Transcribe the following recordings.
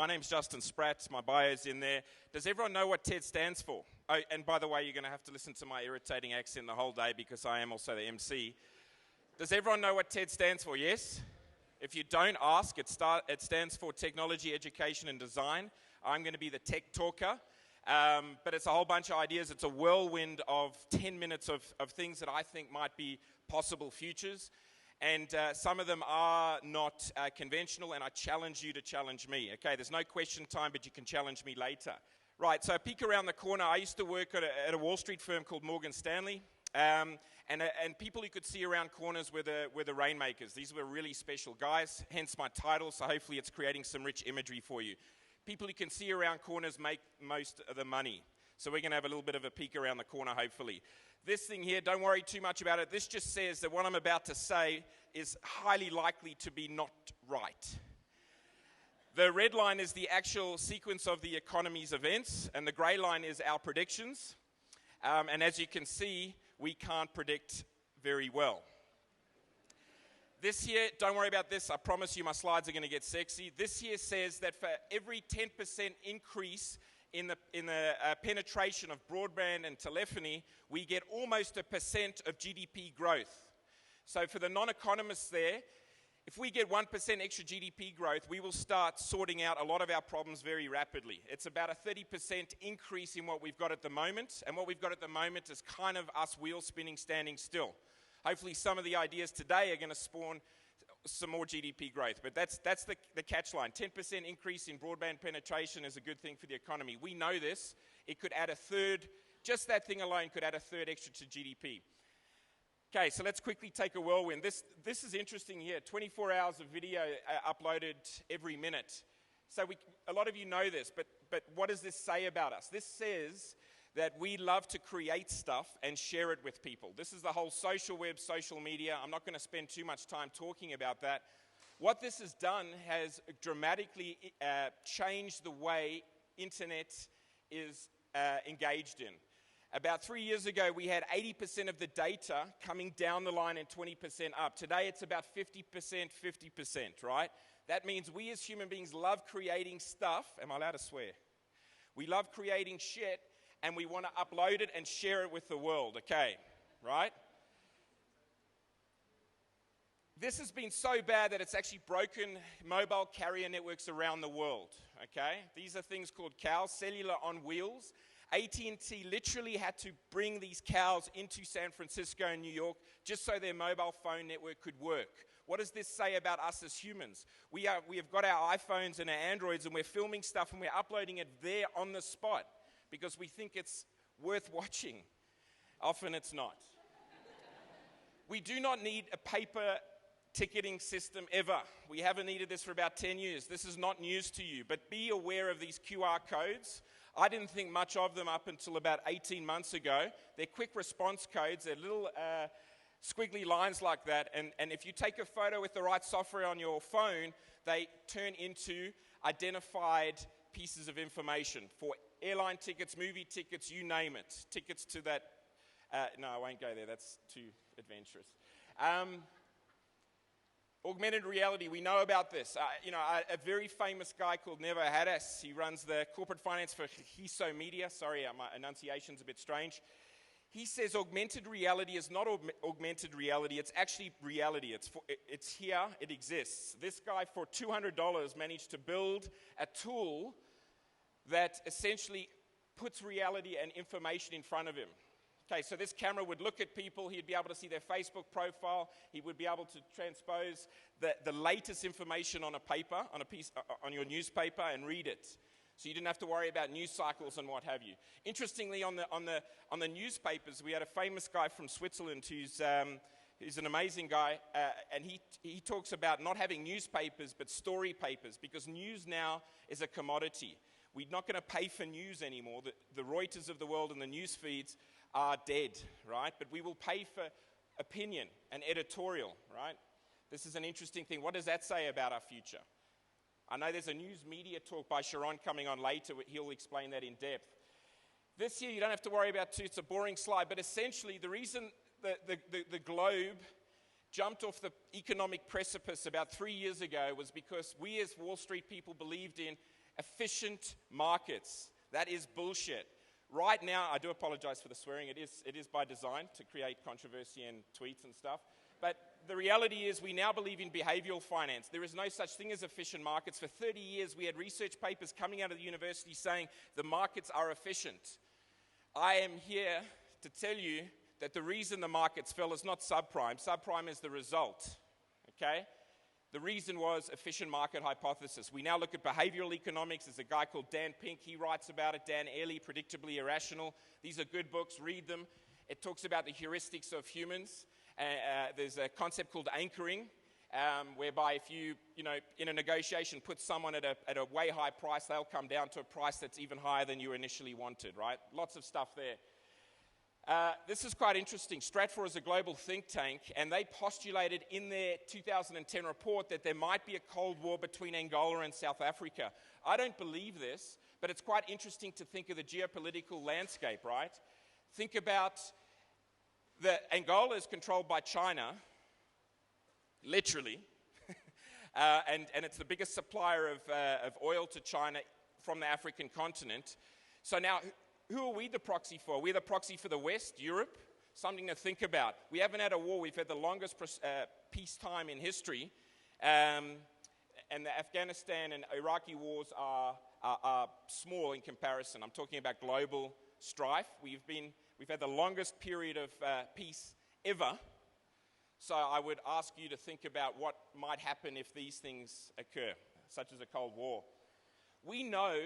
My name's Justin Spratt. My bio's in there. Does everyone know what TED stands for? Oh, and by the way, you're going to have to listen to my irritating accent the whole day because I am also the MC. Does everyone know what TED stands for? Yes? If you don't ask, it stands for Technology, Education, and Design. I'm going to be the tech talker. But it's a whole bunch of ideas. It's a whirlwind of 10 minutes of things that I think might be possible futures. And some of them are not conventional, and I challenge you to challenge me. Okay, there's no question time, but you can challenge me later. Right, so a peek around the corner. I used to work at a Wall Street firm called Morgan Stanley. And people you could see around corners were the rainmakers. These were really special guys, hence my title, so hopefully it's creating some rich imagery for you. People you can see around corners make most of the money. So we're going to have a little bit of a peek around the corner, hopefully. This thing here, don't worry too much about it. This just says that what I'm about to say is highly likely to be not right. The red line is the actual sequence of the Economies events, and the grey line is our predictions. And as you can see, we can't predict very well. This here, don't worry about this. I promise you my slides are going to get sexy. This here says that for every 10% increase in the penetration of broadband and telephony, we get almost 1% of GDP growth. So for the non-economists there, if we get 1% extra GDP growth, we will start sorting out a lot of our problems very rapidly. It's about a 30% increase in what we've got at the moment, and what we've got at the moment is kind of us wheel spinning, standing still. Hopefully some of the ideas today are going to spawn some more GDP growth, but that's the catch line. 10% increase in broadband penetration is a good thing for the economy. We know this. It could add a third, just that thing alone could add a third extra to GDP. Okay, so let's quickly take a whirlwind. This is interesting here. 24 hours of video uploaded every minute. So a lot of you know this, but what does this say about us? This says that we love to create stuff and share it with people. This is the whole social web, social media. I'm not going to spend too much time talking about that. What this has done has dramatically changed the way internet is engaged in. About 3 years ago, we had 80% of the data coming down the line and 20% up. Today, it's about 50%, 50%, right? That means we as human beings love creating stuff. Am I allowed to swear? We love creating shit, and we want to upload it and share it with the world, okay, right? This has been so bad that it's actually broken mobile carrier networks around the world, okay? These are things called cows, cellular on wheels. AT&T literally had to bring these cows into San Francisco and New York just so their mobile phone network could work. What does this say about us as humans? We have got our iPhones and our Androids, and we're filming stuff and we're uploading it there on the spot because we think it's worth watching. Often it's not. We do not need a paper ticketing system ever. We haven't needed this for about 10 years. This is not news to you, but be aware of these QR codes. I didn't think much of them up until about 18 months ago. They're quick response codes. They're little squiggly lines like that. And if you take a photo with the right software on your phone, they turn into identified pieces of information for airline tickets, movie tickets, you name it. Tickets to that. No, I won't go there. That's too adventurous. Augmented reality, we know about this. A very famous guy called Never Haddas, he runs the corporate finance for Hiso Media. Sorry, my enunciation's a bit strange. He says augmented reality is not augmented reality, it's actually reality. It's here, it exists. This guy, for $200, managed to build a tool that essentially puts reality and information in front of him. Okay, so this camera would look at people, he'd be able to see their Facebook profile, he would be able to transpose the latest information on a paper, on your newspaper, and read it. So you didn't have to worry about news cycles and what have you. Interestingly, on the newspapers, we had a famous guy from Switzerland who's an amazing guy, and he talks about not having newspapers but story papers, because news now is a commodity. We're not going to pay for news anymore. The Reuters of the world and the news feeds are dead, right? But we will pay for opinion and editorial, right? This is an interesting thing. What does that say about our future? I know there's a news media talk by Sharon coming on later. He'll explain that in depth. This year, you don't have to worry about it's a boring slide, but essentially the reason the globe jumped off the economic precipice about 3 years ago was because we as Wall Street people believed in efficient markets. That is bullshit. Right now, I do apologize for the swearing. It is by design to create controversy and tweets and stuff. But the reality is we now believe in behavioral finance. There is no such thing as efficient markets. For 30 years, we had research papers coming out of the university saying the markets are efficient. I am here to tell you that the reason the markets fell is not subprime. Subprime is the result, okay? The reason was efficient market hypothesis. We now look at behavioral economics. There's a guy called Dan Pink. He writes about it. Dan Ely, Predictably Irrational. These are good books. Read them. It talks about the heuristics of humans. There's a concept called anchoring, whereby if you in a negotiation, put someone at a way high price, they'll come down to a price that's even higher than you initially wanted, right? Lots of stuff there. This is quite interesting. Spratt is a global think tank, and they postulated in their 2010 report that there might be a Cold War between Angola and South Africa. I don't believe this, but it's quite interesting to think of the geopolitical landscape, right? Think about Angola is controlled by China, literally, and it's the biggest supplier of oil to China from the African continent. So now, who are we the proxy for? We're the proxy for the West, Europe. Something to think about. We haven't had a war. We've had the longest peacetime in history. And the Afghanistan and Iraqi wars are small in comparison. I'm talking about global strife. We've had the longest period of peace ever. So I would ask you to think about what might happen if these things occur, such as a Cold War. We know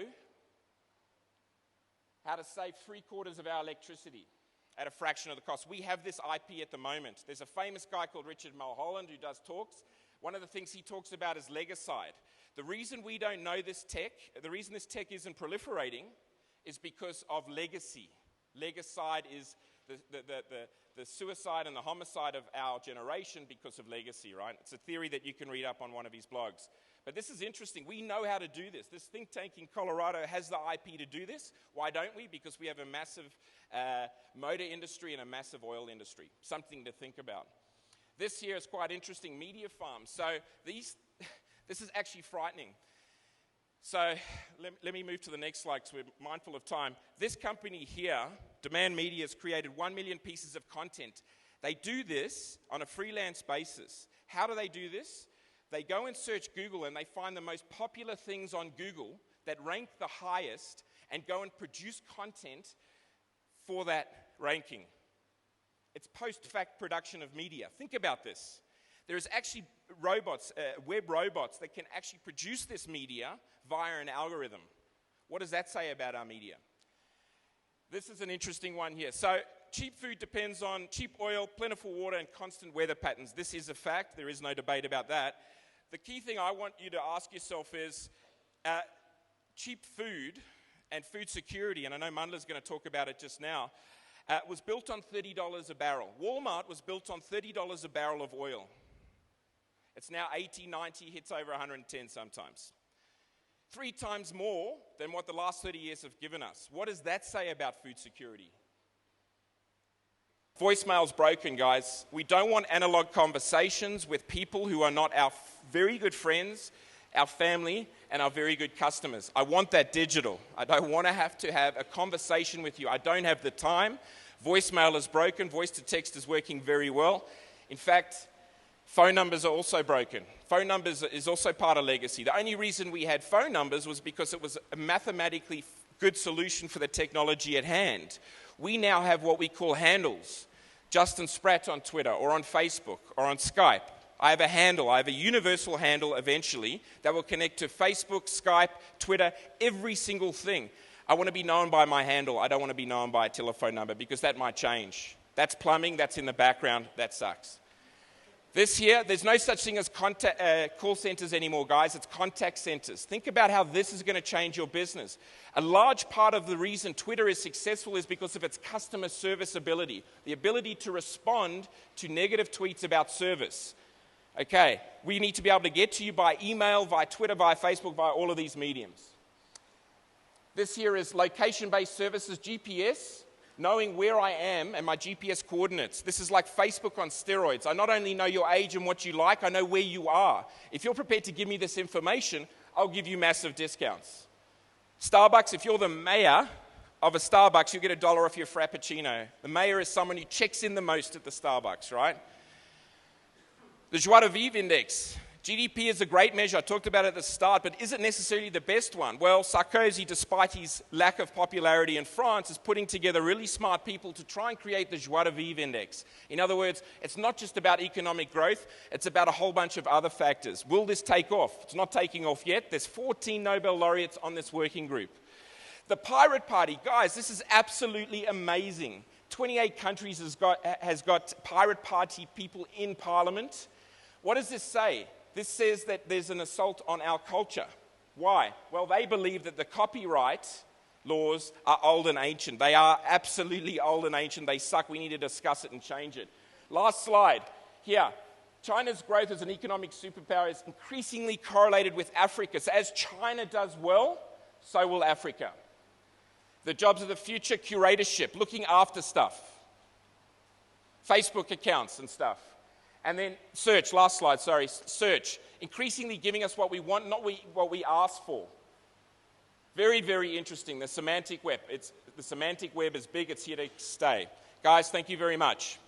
how to save 3/4 of our electricity at a fraction of the cost. We have this IP at the moment. There's a famous guy called Richard Mulholland who does talks. One of the things he talks about is legicide. The reason we don't know this tech, the reason this tech isn't proliferating, is because of legacy. Legicide is the suicide and the homicide of our generation because of legacy, right? It's a theory that you can read up on one of his blogs. But this is interesting. We know how to do this. This think tank in Colorado has the IP to do this. Why don't we? Because we have a massive motor industry and a massive oil industry. Something to think about. This here is quite interesting. Media farms. So this is actually frightening. So let me move to the next slide because we're mindful of time. This company here, Demand Media, has created 1 million pieces of content. They do this on a freelance basis. How do they do this? They go and search Google and they find the most popular things on Google that rank the highest and go and produce content for that ranking. It's post-fact production of media. Think about this. There's actually robots, web robots, that can actually produce this media via an algorithm. What does that say about our media? This is an interesting one here. So cheap food depends on cheap oil, plentiful water, and constant weather patterns. This is a fact. There is no debate about that. The key thing I want you to ask yourself is cheap food and food security, and I know Mandla's going to talk about it just now, was built on $30 a barrel. Walmart was built on $30 a barrel of oil. It's now 80, 90, hits over 110 sometimes. 3 times more than what the last 30 years have given us. What does that say about food security? Voicemail's broken, guys. We don't want analog conversations with people who are not our very good friends, our family, and our very good customers. I want that digital. I don't want to have a conversation with you. I don't have the time. Voicemail is broken. Voice to text is working very well. In fact, phone numbers are also broken. Phone numbers is also part of legacy. The only reason we had phone numbers was because it was a mathematically good solution for the technology at hand. We now have what we call handles. Justin Spratt on Twitter or on Facebook or on Skype. I have a handle. I have a universal handle eventually that will connect to Facebook, Skype, Twitter, every single thing. I want to be known by my handle. I don't want to be known by a telephone number because that might change. That's plumbing. That's in the background. That sucks. This here, there's no such thing as call centers anymore, guys. It's contact centers. Think about how this is going to change your business. A large part of the reason Twitter is successful is because of its customer service ability, the ability to respond to negative tweets about service. Okay, we need to be able to get to you by email, via Twitter, via Facebook, via all of these mediums. This here is location-based services, GPS. Knowing where I am and my GPS coordinates. This is like Facebook on steroids. I not only know your age and what you like, I know where you are. If you're prepared to give me this information, I'll give you massive discounts. Starbucks, if you're the mayor of a Starbucks, you get $1 off your Frappuccino. The mayor is someone who checks in the most at the Starbucks, right? The joie de vivre index. GDP is a great measure. I talked about it at the start, but is it necessarily the best one? Well, Sarkozy, despite his lack of popularity in France, is putting together really smart people to try and create the joie de vivre index. In other words, it's not just about economic growth, it's about a whole bunch of other factors. Will this take off? It's not taking off yet. There's 14 Nobel laureates on this working group. The Pirate Party, guys, this is absolutely amazing. 28 countries has got Pirate Party people in Parliament. What does this say? This says that there's an assault on our culture. Why? Well, they believe that the copyright laws are old and ancient. They are absolutely old and ancient. They suck. We need to discuss it and change it. Last slide. Here. China's growth as an economic superpower is increasingly correlated with Africa. So as China does well, so will Africa. The jobs of the future, curatorship, looking after stuff. Facebook accounts and stuff. And then search, last slide, sorry, search. Increasingly giving us what we want, not what we ask for. Very, very interesting. The semantic web. The semantic web is big, it's here to stay. Guys, thank you very much.